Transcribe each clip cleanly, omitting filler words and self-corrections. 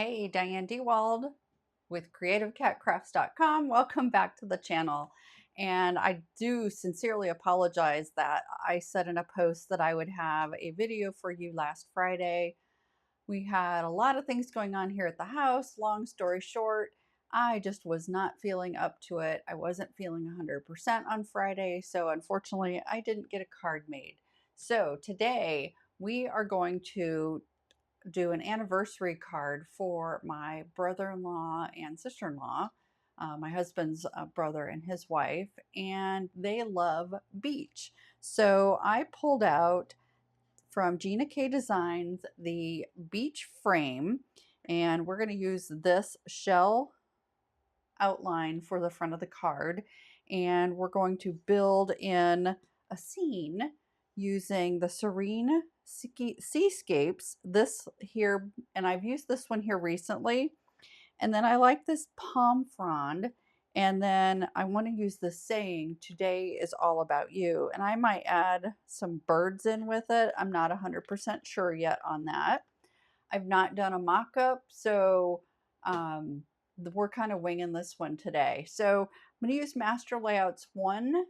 Hey, Diane DeWald with CreativeCatCrafts.com. Welcome back to the channel. And I do sincerely apologize that I said in a post that I would have a video for you last Friday. We had a lot of things going on here at the house. Long story short, I just was not feeling up to it. I wasn't feeling 100% on Friday, so unfortunately I didn't get a card made. So today we are going to do an anniversary card for my brother-in-law and sister-in-law, my husband's brother and his wife, and they love beach. So I pulled out from Gina K Designs the beach frame, and we're going to use this shell outline for the front of the card, and we're going to build in a scene using the Serene Seascapes, this here, and I've used this one here recently. And then I like this palm frond, and then I want to use this saying, today is all about you, and I might add some birds in with it. I'm not 100% sure yet on that. I've not done a mock-up, so we're kind of winging this one today. So I'm going to use Master Layouts 1,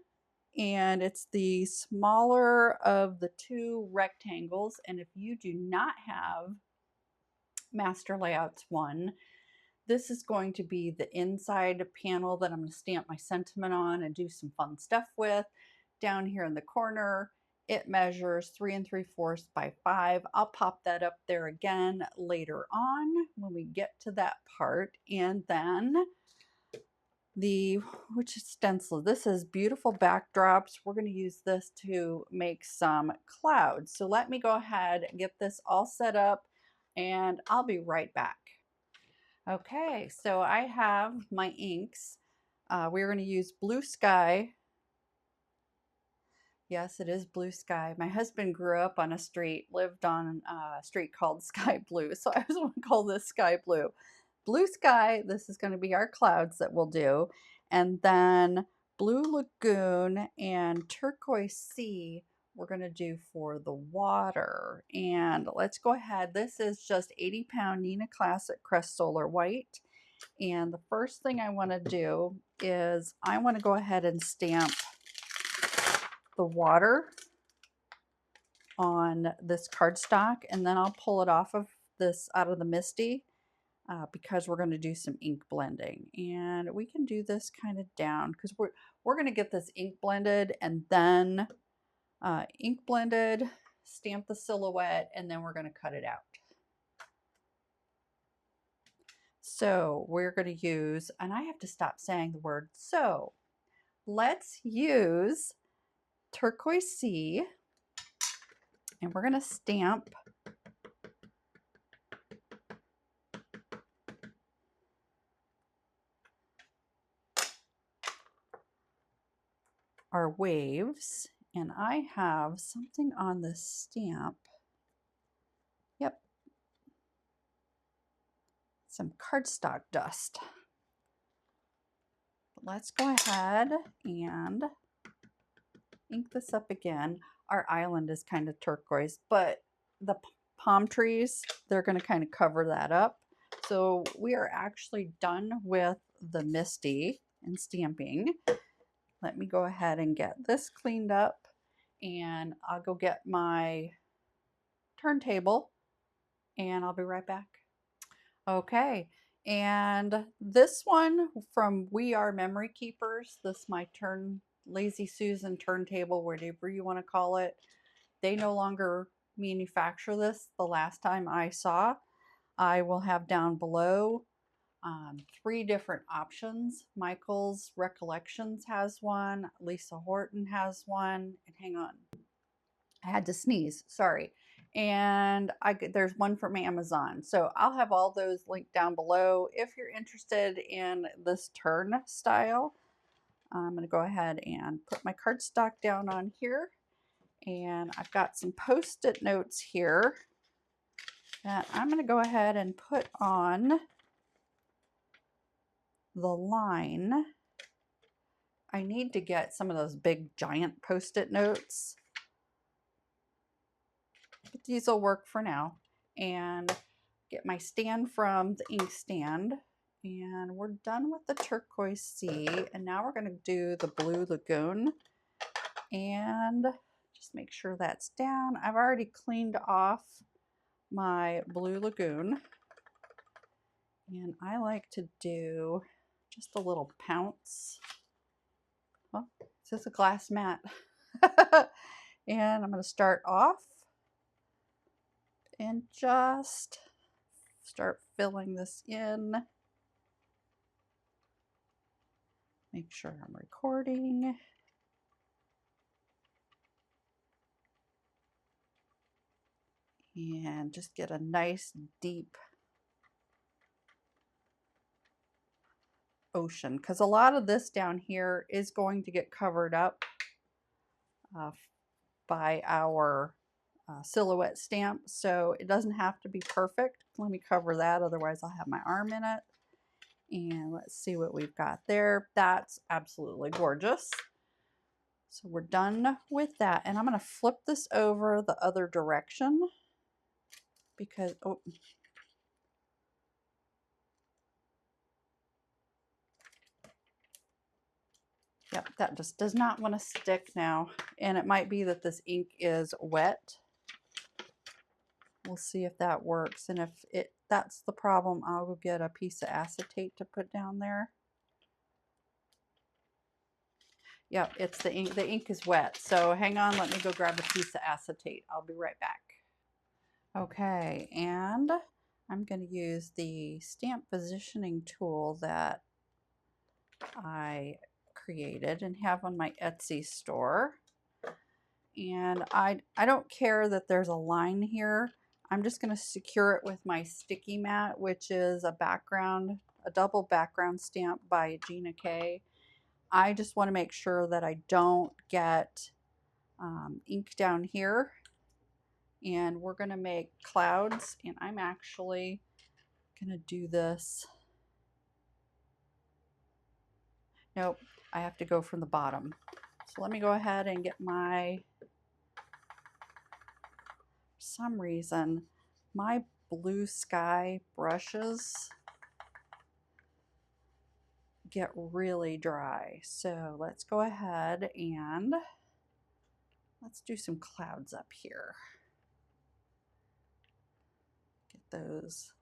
and it's the smaller of the two rectangles. And if you do not have Master Layouts 1, this is going to be the inside panel that I'm going to stamp my sentiment on and do some fun stuff with. Down here in the corner, it measures 3 3/4 by 5. I'll pop that up there again later on when we get to that part. And then which stencil? This is beautiful backdrops. We're going to use this to make some clouds. So let me go ahead and get this all set up, and I'll be right back. Okay, so I have my inks. We're going to use Blue Sky. Yes, it is Blue Sky. My husband grew up on a street, lived on a street called Sky Blue, so I was going to call this Sky Blue. Blue Sky, this is going to be our clouds that we'll do. And then Blue Lagoon and Turquoise Sea we're going to do for the water. And let's go ahead. This is just 80-pound Neenah Classic Crest Solar White. And the first thing I want to do is I want to go ahead and stamp the water on this cardstock, and then I'll pull it off of this out of the Misti because we're going to do some ink blending. And we can do this kind of down because we're going to get this ink blended and then ink blended, stamp the silhouette, and then we're going to cut it out. So we're going to use, and I have to stop saying the word so. Let's use Turquoise Sea, and we're going to stamp our waves. And I have something on this stamp. Yep. Some cardstock dust. Let's go ahead and ink this up again. Our island is kind of turquoise, but the palm trees, they're going to kind of cover that up. So we are actually done with the Misti and stamping. Let me go ahead and get this cleaned up, and I'll go get my turntable, and I'll be right back. Okay, and this one from We Are Memory Keepers, this my Lazy Susan turntable, whatever you want to call it. They no longer manufacture this the last time I saw. I will have down below 3 different options. Michael's Recollections has one, Lisa Horton has one, and hang on, I had to sneeze, sorry. And there's one from Amazon. So I'll have all those linked down below. If you're interested in this turn style, I'm going to go ahead and put my cardstock down on here. And I've got some Post-it notes here that I'm going to go ahead and put on the line. I need to get some of those big giant Post-it notes, but these will work for now. And get my stand from the ink stand, and we're done with the turquoise sea, and now we're going to do the blue lagoon, and just make sure that's down. I've already cleaned off my blue lagoon, and I like to do just a little pounce. Well, this is a glass mat. And I'm going to start off and just start filling this in. Make sure I'm recording. And just get a nice deep ocean, because a lot of this down here is going to get covered up by our silhouette stamp, so it doesn't have to be perfect. Let me cover that, otherwise I'll have my arm in it. And let's see what we've got there. That's absolutely gorgeous. So we're done with that, and I'm going to flip this over the other direction because, oh, yep, that just does not want to stick now. And it might be that this ink is wet. We'll see if that works. And if that's the problem, I'll go get a piece of acetate to put down there. Yep, it's the ink. The ink is wet. So hang on, let me go grab a piece of acetate. I'll be right back. Okay, and I'm going to use the stamp positioning tool that I created and have on my Etsy store. And I don't care that there's a line here. I'm just going to secure it with my sticky mat, which is a double background stamp by Gina K. I just want to make sure that I don't get ink down here. And we're going to make clouds, and I'm actually going to do this. Nope, I have to go from the bottom. So let me go ahead and get my, for some reason, my blue sky brushes get really dry. So let's go ahead and let's do some clouds up here. Get those.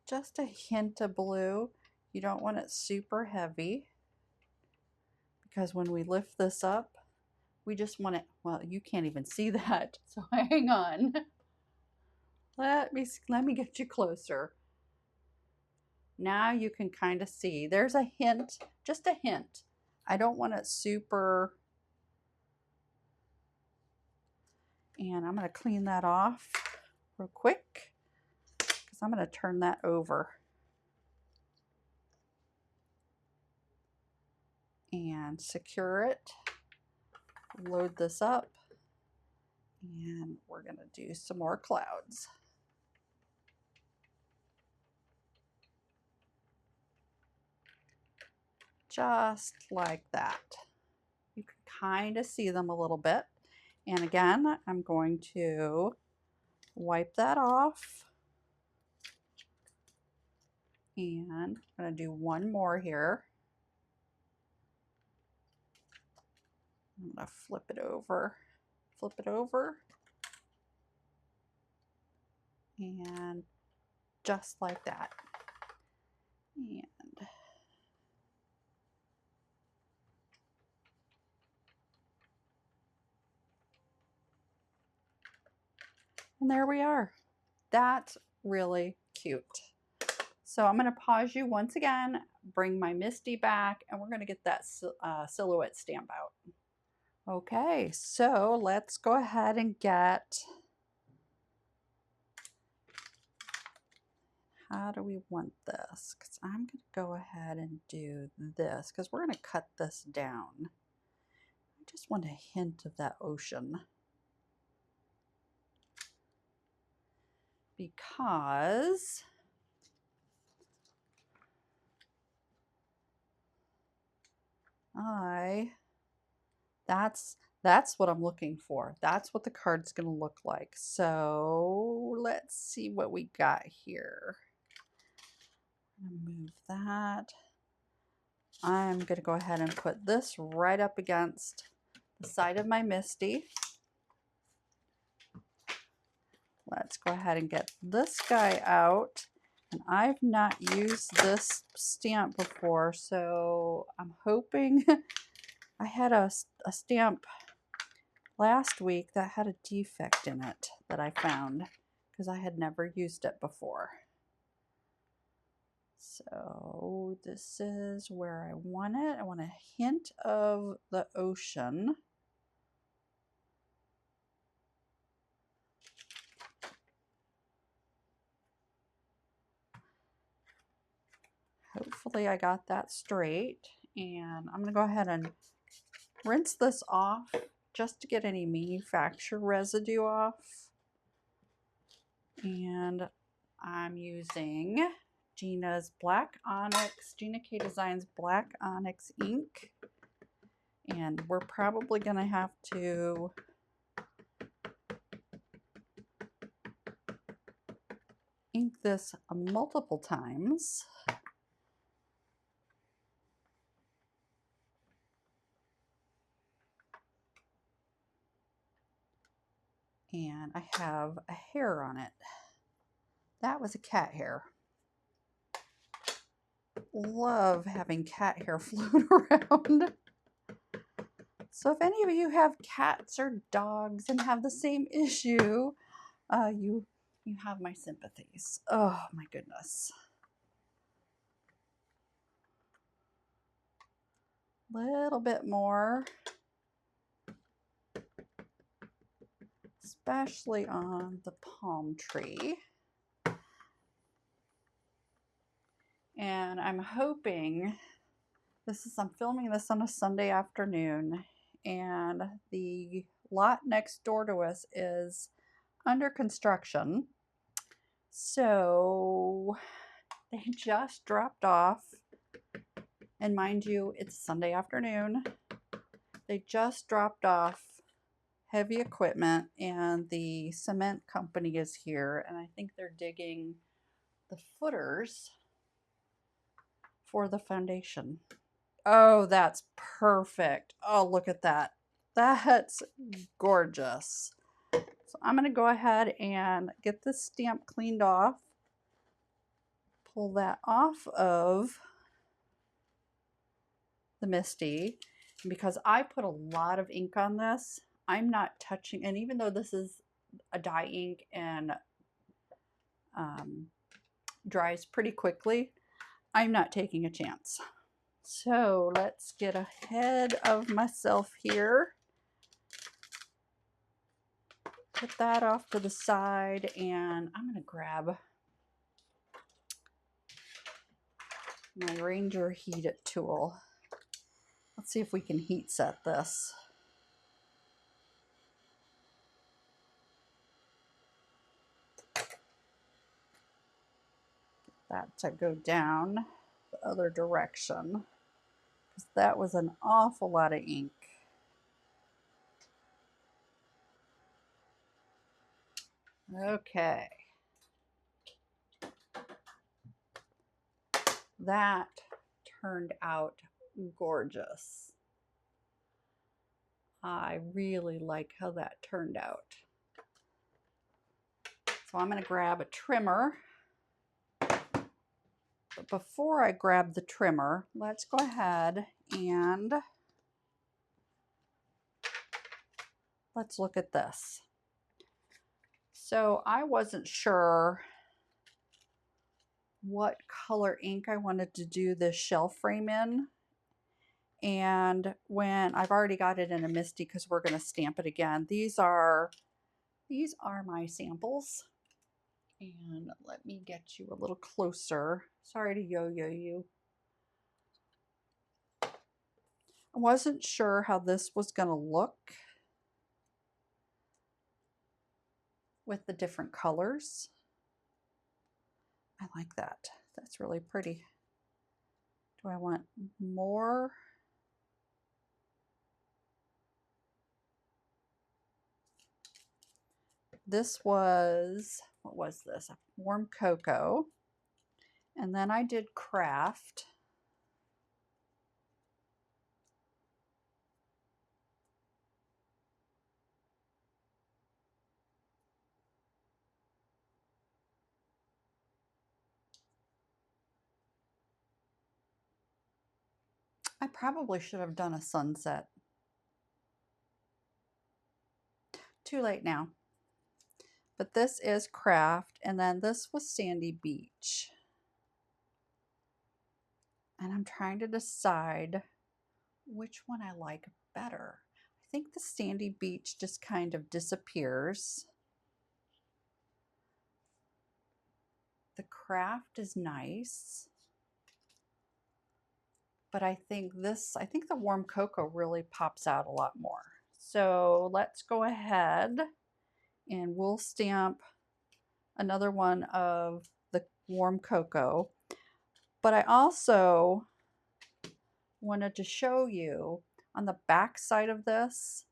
Just a hint of blue. You don't want it super heavy, because when we lift this up, we just want it, well, you can't even see that, so hang on. Let me get you closer. Now you can kind of see. There's a hint, just a hint. I don't want it super, and I'm going to clean that off real quick, because I'm going to turn that over. And secure it. Load this up, and we're going to do some more clouds. Just like that. You can kind of see them a little bit. And again, I'm going to wipe that off. And I'm going to do one more here. I'm going to flip it over, and just like that. And there we are. That's really cute. So I'm going to pause you once again, bring my Misti back, and we're going to get that silhouette stamp out. Okay, so let's go ahead and get, how do we want this? Because I'm going to go ahead and do this, because we're going to cut this down. I just want a hint of that ocean, because That's what I'm looking for. That's what the card's going to look like. So let's see what we got here. I'm going to move that. I'm going to go ahead and put this right up against the side of my Misti. Let's go ahead and get this guy out. And I've not used this stamp before, so I'm hoping. I had a stamp last week that had a defect in it that I found because I had never used it before. So this is where I want it. I want a hint of the ocean. Hopefully I got that straight. And I'm going to go ahead and rinse this off just to get any manufacturer residue off. And I'm using Gina's Black Onyx, Gina K Designs Black Onyx ink. And we're probably going to have to ink this multiple times. And I have a hair on it. That was a cat hair. Love having cat hair float around. So if any of you have cats or dogs and have the same issue, you have my sympathies. Oh my goodness. Little bit more. Especially on the palm tree. And I'm hoping, I'm filming this on a Sunday afternoon, and the lot next door to us is under construction. So they just dropped off, and mind you, it's Sunday afternoon. They just dropped off heavy equipment, and the cement company is here, and I think they're digging the footers for the foundation. Oh, that's perfect. Oh, look at that. That's gorgeous. So I'm going to go ahead and get this stamp cleaned off. Pull that off of the Misti. And because I put a lot of ink on this, I'm not touching, and even though this is a dye ink and dries pretty quickly, I'm not taking a chance. So let's get ahead of myself here. Put that off to the side, and I'm going to grab my Ranger Heat It tool. Let's see if we can heat set this. That to go down the other direction, because that was an awful lot of ink. Okay. That turned out gorgeous. I really like how that turned out. So I'm going to grab a trimmer. But before I grab the trimmer, let's go ahead and let's look at this. So I wasn't sure what color ink I wanted to do this shelf frame in. And when I've already got it in a Misti, because we're going to stamp it again, these are my samples. And let me get you a little closer. Sorry to yo-yo you. I wasn't sure how this was going to look with the different colors. I like that. That's really pretty. Do I want more? This was, what was this? A warm cocoa. And then I did craft. I probably should have done a sunset. Too late now. But this is craft, and then this was sandy beach. And I'm trying to decide which one I like better. I think the sandy beach just kind of disappears. The craft is nice. But I think the warm cocoa really pops out a lot more. So let's go ahead and we'll stamp another one of the warm cocoa. But I also wanted to show you on the back side of this,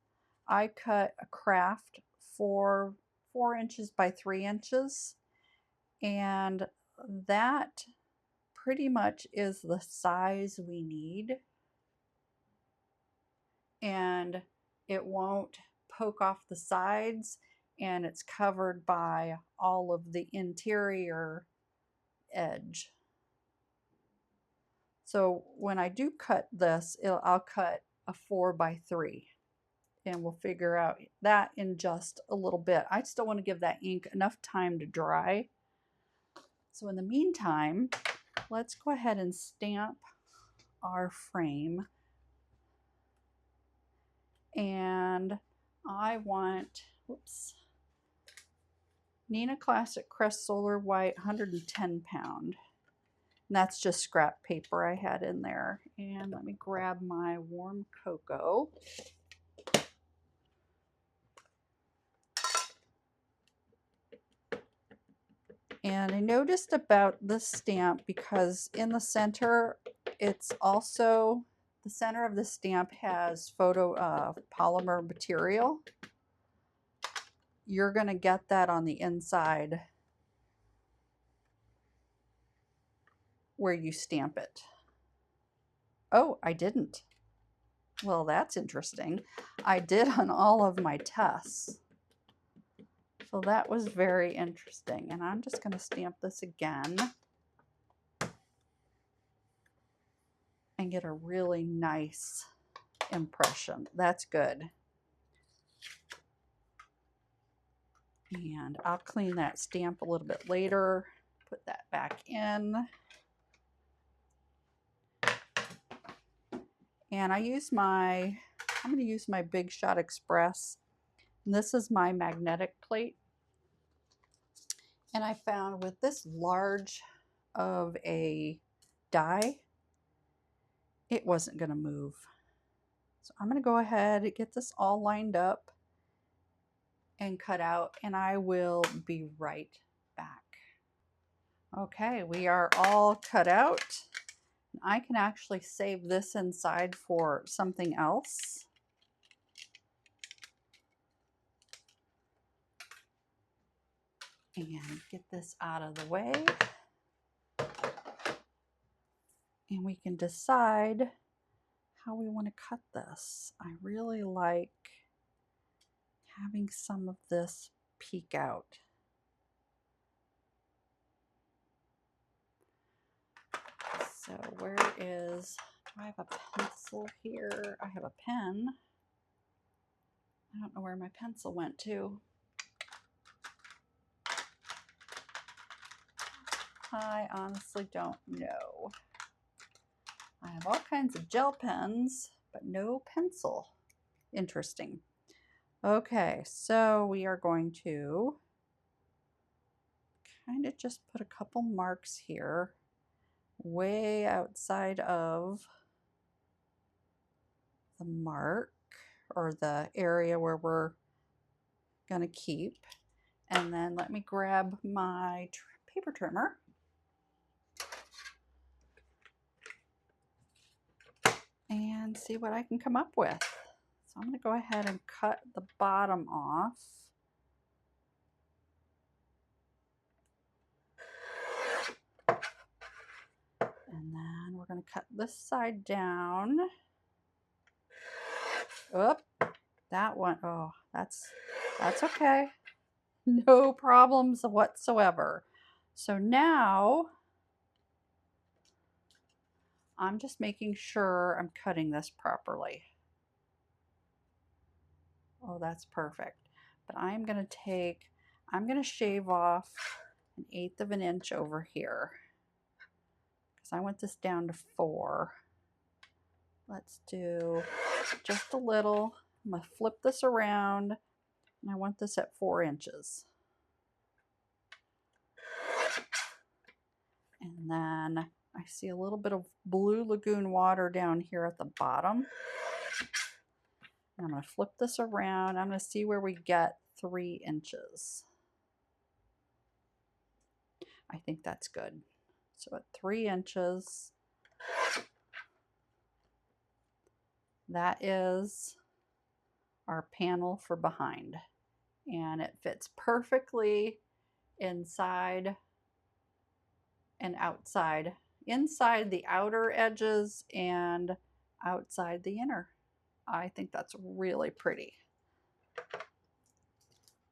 I cut a craft for 4 inches by 3 inches, and that pretty much is the size we need, and it won't poke off the sides, and it's covered by all of the interior edge. So when I do cut this, I'll cut a 4 by 3, and we'll figure out that in just a little bit. I still want to give that ink enough time to dry. So in the meantime, let's go ahead and stamp our frame. And I want, whoops, Neenah Classic Crest Solar White 110 pound. And that's just scrap paper I had in there. And let me grab my warm cocoa. And I noticed about this stamp, because in the center, it's also, the center of the stamp has photo polymer material. You're going to get that on the inside where you stamp it. Oh, I didn't. Well, that's interesting. I did on all of my tests. So that was very interesting. And I'm just going to stamp this again and get a really nice impression. That's good. And I'll clean that stamp a little bit later, put that back in. And I'm going to use my Big Shot Express. And this is my magnetic plate. And I found with this large of a die, it wasn't going to move. So I'm going to go ahead and get this all lined up and cut out, and I will be right back. Okay, we are all cut out. I can actually save this inside for something else. And get this out of the way. And we can decide how we want to cut this. I really like having some of this peek out. So where is, do I have a pencil here? I have a pen. I don't know where my pencil went to. I honestly don't know. I have all kinds of gel pens, but no pencil. Interesting. Okay, so we are going to kind of just put a couple marks here, way outside of the mark or the area where we're going to keep. And then let me grab my paper trimmer. And see what I can come up with. So I'm going to go ahead and cut the bottom off. And then we're going to cut this side down. Oop, that one, oh, that's okay. No problems whatsoever. So now I'm just making sure I'm cutting this properly. Oh, that's perfect. But I'm going to shave off 1/8 of an inch over here because I want this down to 4. Let's do just a little. I'm going to flip this around and I want this at 4 inches. And then I see a little bit of blue lagoon water down here at the bottom. And I'm going to flip this around. I'm going to see where we get 3 inches. I think that's good. So at 3 inches, that is our panel for behind. And it fits perfectly inside and outside. Inside the outer edges and outside the inner. I think that's really pretty.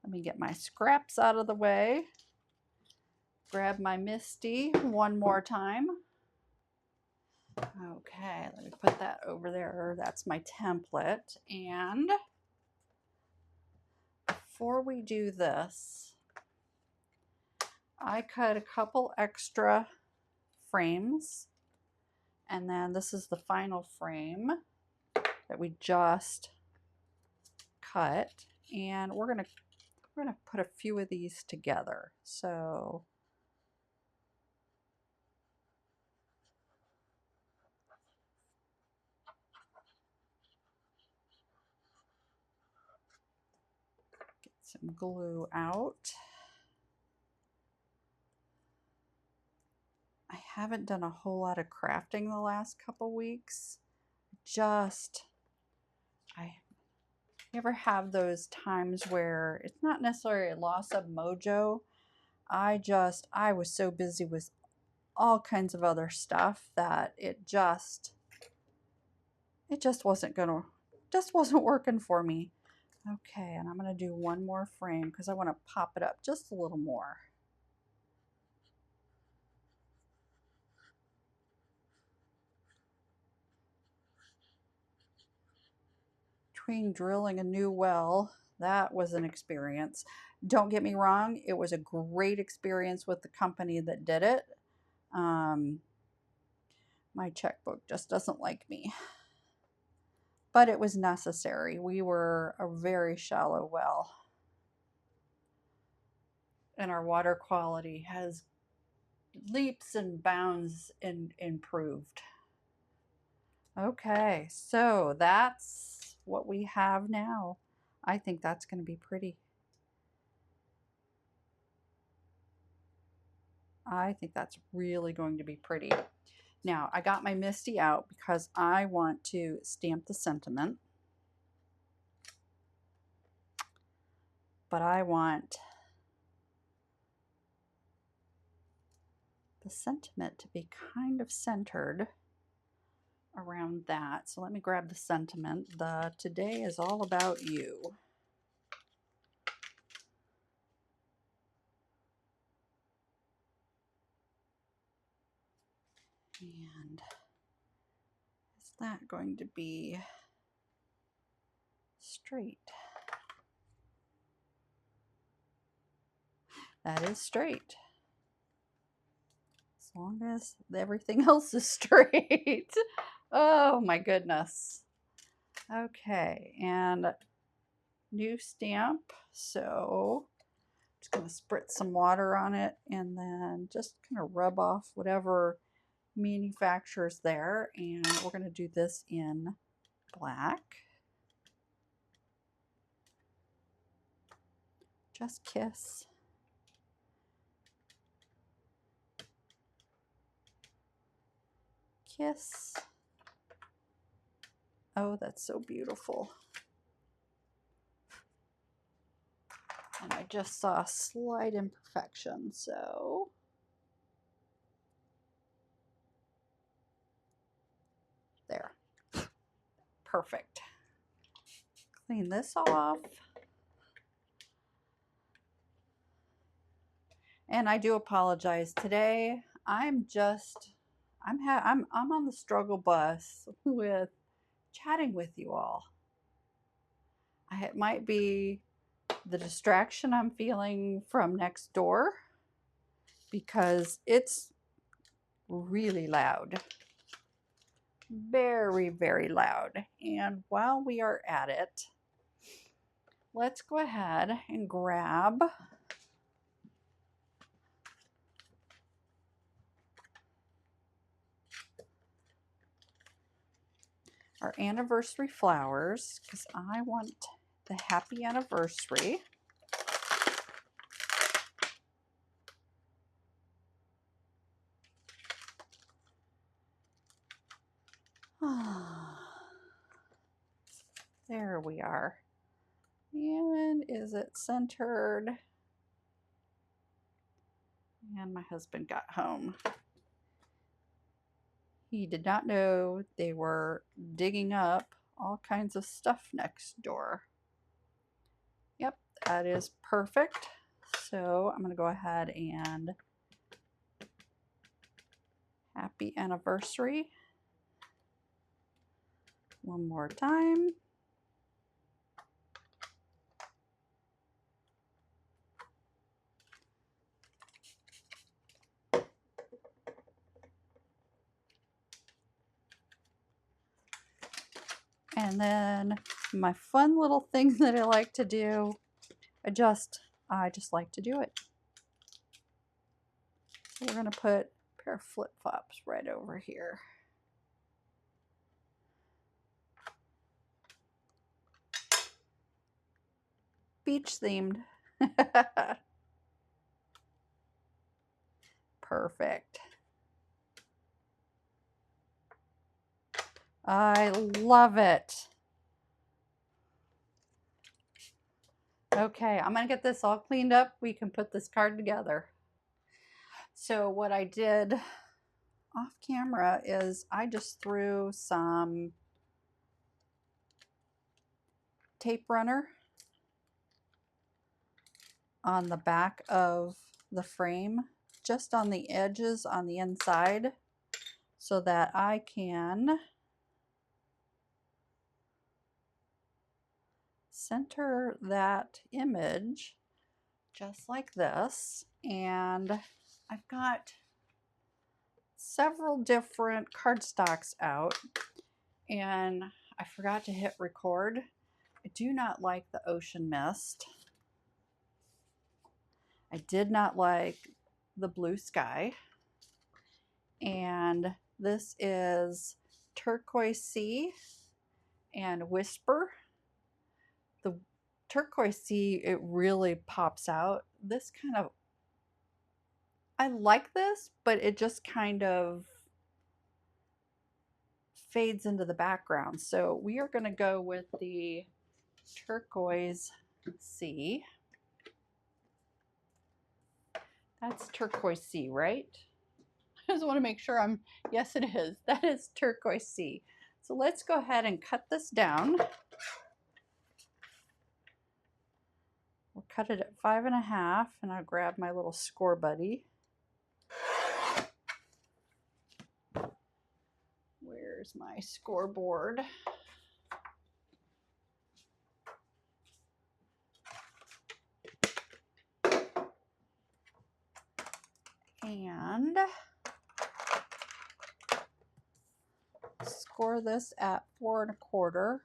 Let me get my scraps out of the way. Grab my Misti one more time. Okay, let me put that over there. That's my template. And before we do this, I cut a couple extra frames. And then this is the final frame that we just cut. And we're gonna put a few of these together. So get some glue out. I haven't done a whole lot of crafting the last couple weeks. You ever have those times where it's not necessarily a loss of mojo? I was so busy with all kinds of other stuff that it just wasn't working for me. Okay, and I'm gonna do one more frame because I want to pop it up just a little more. Between drilling a new well, that was an experience. Don't get me wrong, it was a great experience with the company that did it. My checkbook just doesn't like me. But it was necessary. We were a very shallow well. And our water quality has leaps and bounds improved. Okay, so that's what we have now. I think that's going to be pretty. I think that's really going to be pretty. Now, I got my Misti out because I want to stamp the sentiment. But I want the sentiment to be kind of centered around that. So let me grab the sentiment. The today is all about you. And is that going to be straight? That is straight. As long as everything else is straight. Oh my goodness. Okay, and new stamp. So I'm just going to spritz some water on it and then just kind of rub off whatever manufacturer's there. And we're going to do this in black. Just kiss. Kiss. Oh, that's so beautiful. And I just saw a slight imperfection, so Perfect. Clean this off. And I do apologize. Today I'm on the struggle bus with chatting with you all. It might be the distraction I'm feeling from next door because it's really loud. Very, very loud. And while we are at it, let's go ahead and grab our anniversary flowers because I want the happy anniversary. There we are. And is it centered? And my husband got home. He did not know they were digging up all kinds of stuff next door. Yep, that is perfect. So I'm going to go ahead and happy anniversary one more time. And then my fun little thing that I like to do, I just like to do it. So we're going to put a pair of flip-flops right over here. Beach themed. Perfect. I love it. Okay, I'm gonna get this all cleaned up. We can put this card together. So what I did off camera is I just threw some tape runner on the back of the frame, just on the edges on the inside, so that I can center that image just like this. And I've got several different cardstocks out, and I forgot to hit record. I do not like the ocean mist. I did not like the blue sky. And this is Turquoise Sea and Whisper. The Turquoise Sea, it really pops out. This kind of, I like this, but it just kind of fades into the background. So we are going to go with the Turquoise Sea. That's Turquoise Sea, right? I just want to make sure yes it is. That is Turquoise Sea. So let's go ahead and cut this down. We'll cut it at 5.5, and I'll grab my little score buddy. Where's my scoreboard? And score this at 4.25.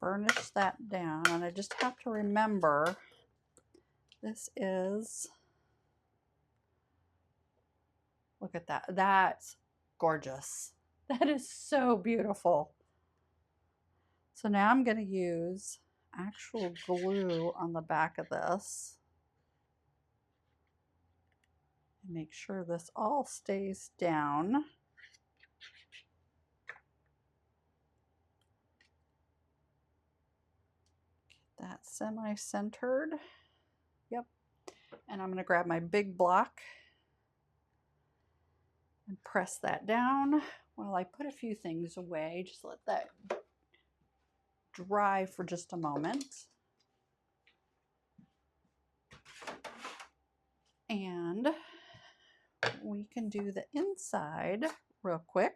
Burnish that down, and I just have to remember this is, look at that, that's gorgeous. That is so beautiful. So now I'm going to use actual glue on the back of this and make sure this all stays down. that semi-centered. Yep. And I'm going to grab my big block and press that down while I put a few things away. Just let that dry for just a moment. And we can do the inside real quick.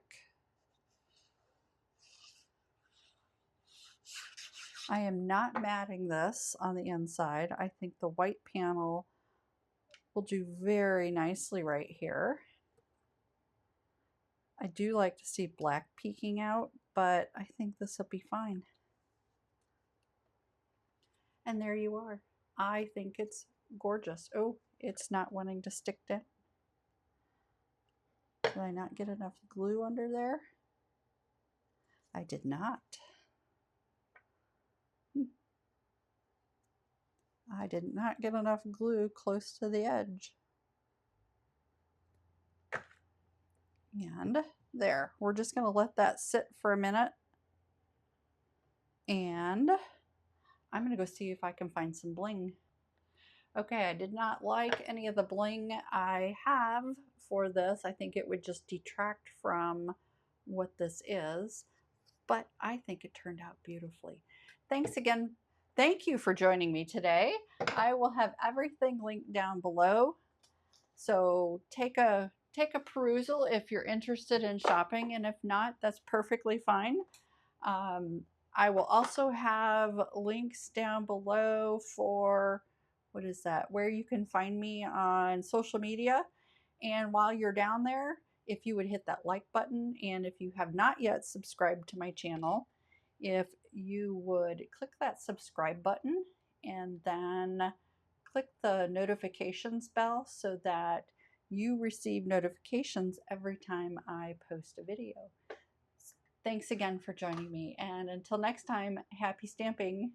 I am not matting this on the inside. I think the white panel will do very nicely right here. I do like to see black peeking out, but I think this will be fine. And there you are. I think it's gorgeous. Oh, it's not wanting to stick down. Did I not get enough glue under there? I did not. I did not get enough glue close to the edge. And there, we're just going to let that sit for a minute. And I'm going to go see if I can find some bling. Okay, I did not like any of the bling I have for this. I think it would just detract from what this is, but I think it turned out beautifully. Thanks again. Thank you for joining me today. I will have everything linked down below. So take a perusal if you're interested in shopping, and if not, that's perfectly fine. I will also have links down below for, what is that, where you can find me on social media. And while you're down there, if you would hit that like button, and if you have not yet subscribed to my channel, if you would click that subscribe button and then click the notifications bell so that you receive notifications every time I post a video. Thanks again for joining me, and until next time, happy stamping.